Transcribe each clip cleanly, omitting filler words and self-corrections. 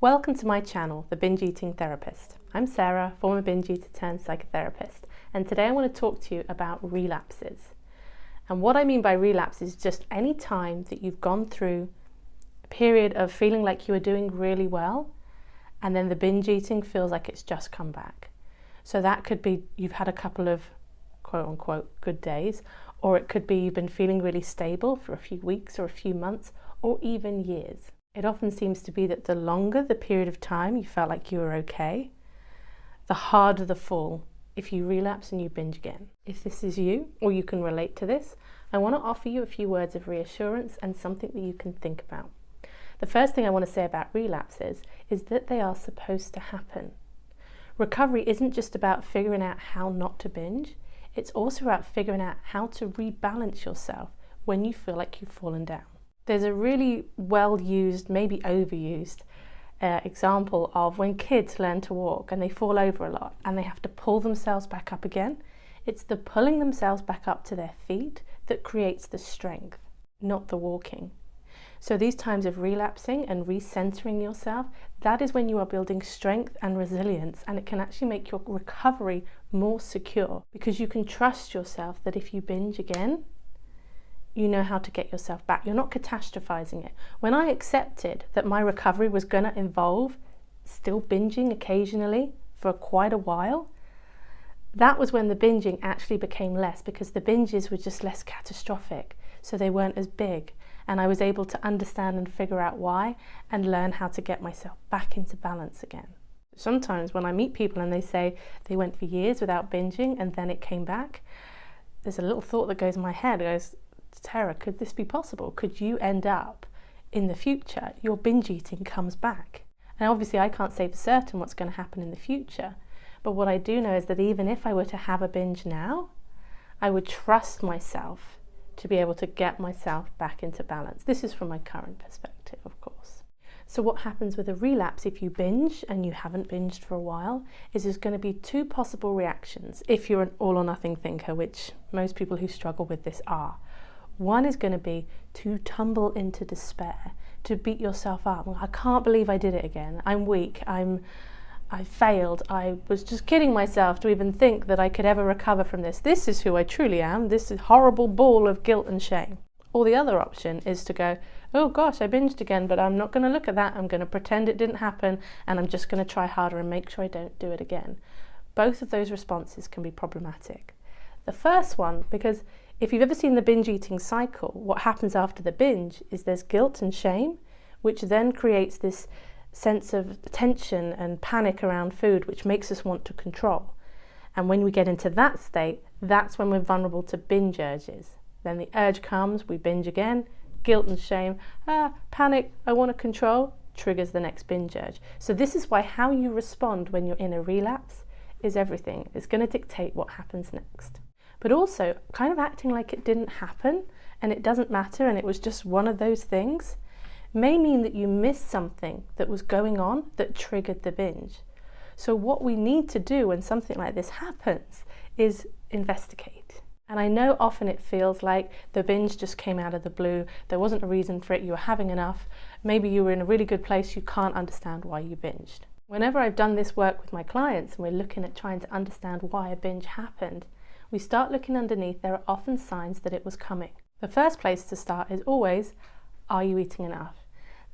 Welcome to my channel, The Binge Eating Therapist. I'm Sarah, former binge eater turned psychotherapist, and today I want to talk to you about relapses. And what I mean by relapse is just any time that you've gone through a period of feeling like you were doing really well, and then the binge eating feels like it's just come back. So that could be you've had a couple of quote unquote good days, or it could be you've been feeling really stable for a few weeks or a few months, or even years. It often seems to be that the longer the period of time you felt like you were okay, the harder the fall if you relapse and you binge again. If this is you, or you can relate to this, I want to offer you a few words of reassurance and something that you can think about. The first thing I want to say about relapses is that they are supposed to happen. Recovery isn't just about figuring out how not to binge, it's also about figuring out how to rebalance yourself when you feel like you've fallen down. There's a really well-used, maybe overused example of when kids learn to walk and they fall over a lot and they have to pull themselves back up again. It's the pulling themselves back up to their feet that creates the strength, not the walking. So these times of relapsing and recentering yourself, that is when you are building strength and resilience, and it can actually make your recovery more secure because you can trust yourself that if you binge again, you know how to get yourself back. You're not catastrophizing it. When I accepted that my recovery was going to involve still binging occasionally for quite a while, that was when the binging actually became less, because the binges were just less catastrophic, so they weren't as big, and I was able to understand and figure out why and learn how to get myself back into balance again. Sometimes when I meet people and they say they went for years without binging and then it came back, there's a little thought that goes in my head. It goes, Tara, could this be possible? Could you end up in the future, your binge eating comes back? And obviously I can't say for certain what's going to happen in the future, but what I do know is that even if I were to have a binge now, I would trust myself to be able to get myself back into balance. This is from my current perspective, of course. So what happens with a relapse if you binge and you haven't binged for a while is there's going to be two possible reactions if you're an all or nothing thinker, which most people who struggle with this are. One is going to be to tumble into despair, to beat yourself up. I can't believe I did it again. I'm weak. I failed. I was just kidding myself to even think that I could ever recover from this. This is who I truly am. This is horrible ball of guilt and shame. Or the other option is to go, oh gosh, I binged again, but I'm not going to look at that. I'm going to pretend it didn't happen, and I'm just going to try harder and make sure I don't do it again. Both of those responses can be problematic. The first one, because if you've ever seen the binge eating cycle, what happens after the binge is there's guilt and shame, which then creates this sense of tension and panic around food, which makes us want to control. And when we get into that state, that's when we're vulnerable to binge urges. Then the urge comes, we binge again, guilt and shame, panic, I want to control, triggers the next binge urge. So this is why how you respond when you're in a relapse is everything. It's going to dictate what happens next. But also, kind of acting like it didn't happen and it doesn't matter and it was just one of those things may mean that you missed something that was going on that triggered the binge. So what we need to do when something like this happens is investigate. And I know often it feels like the binge just came out of the blue, there wasn't a reason for it, you were having enough, maybe you were in a really good place, you can't understand why you binged. Whenever I've done this work with my clients and we're looking at trying to understand why a binge happened, we start looking underneath. There are often signs that it was coming. The first place to start is always, are you eating enough?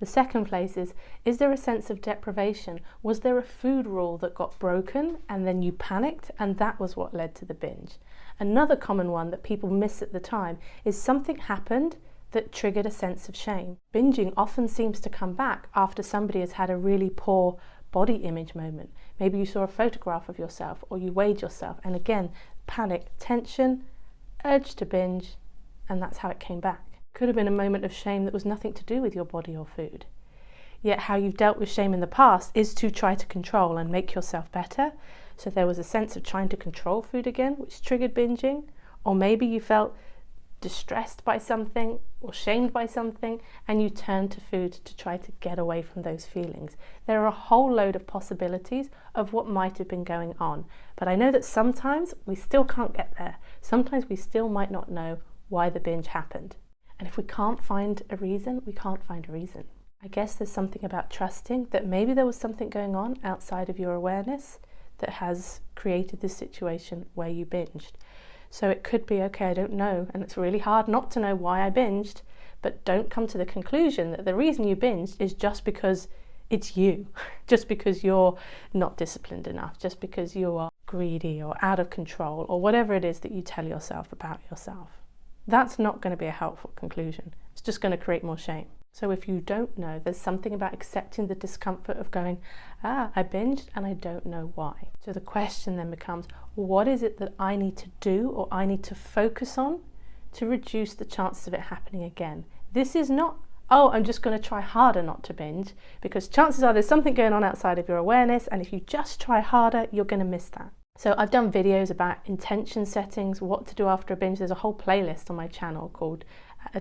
The second place is there a sense of deprivation? Was there a food rule that got broken and then you panicked and that was what led to the binge? Another common one that people miss at the time is something happened that triggered a sense of shame. Binging often seems to come back after somebody has had a really poor body image moment. Maybe you saw a photograph of yourself or you weighed yourself, and again, panic, tension, urge to binge, and that's how it came back. Could have been a moment of shame that was nothing to do with your body or food. Yet how you've dealt with shame in the past is to try to control and make yourself better. So there was a sense of trying to control food again, which triggered binging. Or maybe you felt distressed by something or shamed by something and you turned to food to try to get away from those feelings. There are a whole load of possibilities of what might have been going on, but I know that sometimes we still can't get there. Sometimes we still might not know why the binge happened. And if we can't find a reason, we can't find a reason. I guess there's something about trusting that maybe there was something going on outside of your awareness that has created this situation where you binged. So it could be, okay, I don't know, and it's really hard not to know why I binged, but don't come to the conclusion that the reason you binged is just because it's you, just because you're not disciplined enough, just because you are greedy or out of control, or whatever it is that you tell yourself about yourself. That's not going to be a helpful conclusion. It's just going to create more shame. So if you don't know, there's something about accepting the discomfort of going, I binged and I don't know why. So the question then becomes, what is it that I need to do or I need to focus on to reduce the chances of it happening again? This is not, I'm just going to try harder not to binge, because chances are there's something going on outside of your awareness, and if you just try harder, you're going to miss that. So I've done videos about intention settings, what to do after a binge. There's a whole playlist on my channel called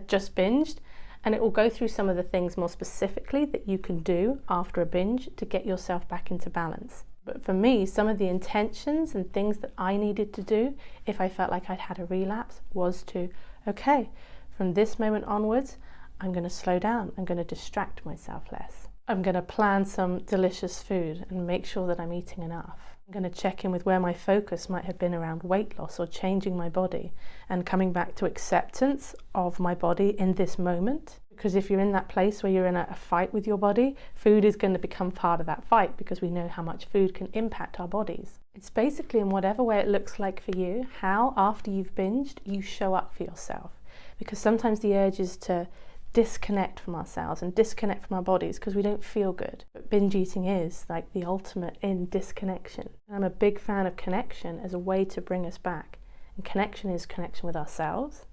Just Binged. And it will go through some of the things more specifically that you can do after a binge to get yourself back into balance. But for me, some of the intentions and things that I needed to do if I felt like I'd had a relapse was to, okay, from this moment onwards, I'm going to slow down. I'm going to distract myself less. I'm going to plan some delicious food and make sure that I'm eating enough. I'm going to check in with where my focus might have been around weight loss or changing my body and coming back to acceptance of my body in this moment. Because if you're in that place where you're in a fight with your body, food is going to become part of that fight, because we know how much food can impact our bodies. It's basically, in whatever way it looks like for you, how after you've binged you show up for yourself. Because sometimes the urge is to disconnect from ourselves and disconnect from our bodies because we don't feel good. But binge eating is like the ultimate in disconnection. And I'm a big fan of connection as a way to bring us back. And connection is connection with ourselves,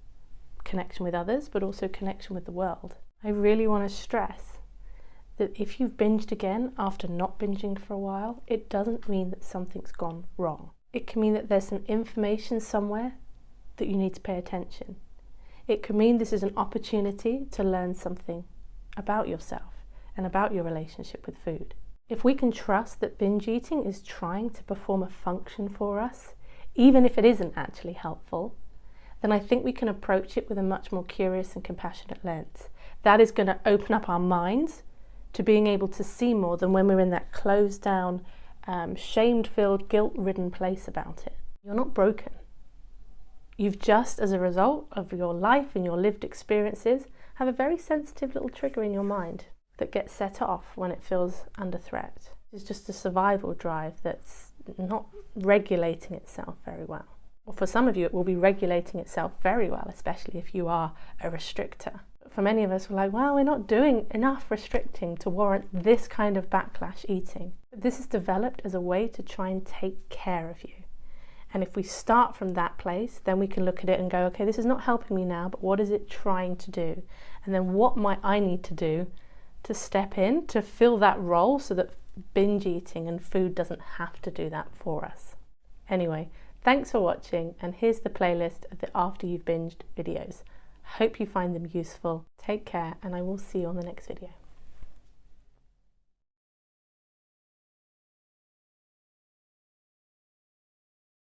connection with others, but also connection with the world. I really want to stress that if you've binged again after not binging for a while, it doesn't mean that something's gone wrong. It can mean that there's some information somewhere that you need to pay attention. It could mean this is an opportunity to learn something about yourself and about your relationship with food. If we can trust that binge eating is trying to perform a function for us, even if it isn't actually helpful, then I think we can approach it with a much more curious and compassionate lens. That is going to open up our minds to being able to see more than when we're in that closed down, shame-filled, guilt-ridden place about it. You're not broken. You've just, as a result of your life and your lived experiences, have a very sensitive little trigger in your mind that gets set off when it feels under threat. It's just a survival drive that's not regulating itself very well. Or for some of you, it will be regulating itself very well, especially if you are a restrictor. But for many of us, we're like, well, we're not doing enough restricting to warrant this kind of backlash eating. But this is developed as a way to try and take care of you. And if we start from that place, then we can look at it and go, okay, this is not helping me now, but what is it trying to do? And then what might I need to do to step in, to fill that role so that binge eating and food doesn't have to do that for us. Anyway, thanks for watching, and here's the playlist of the After You've Binged videos. Hope you find them useful. Take care, and I will see you on the next video.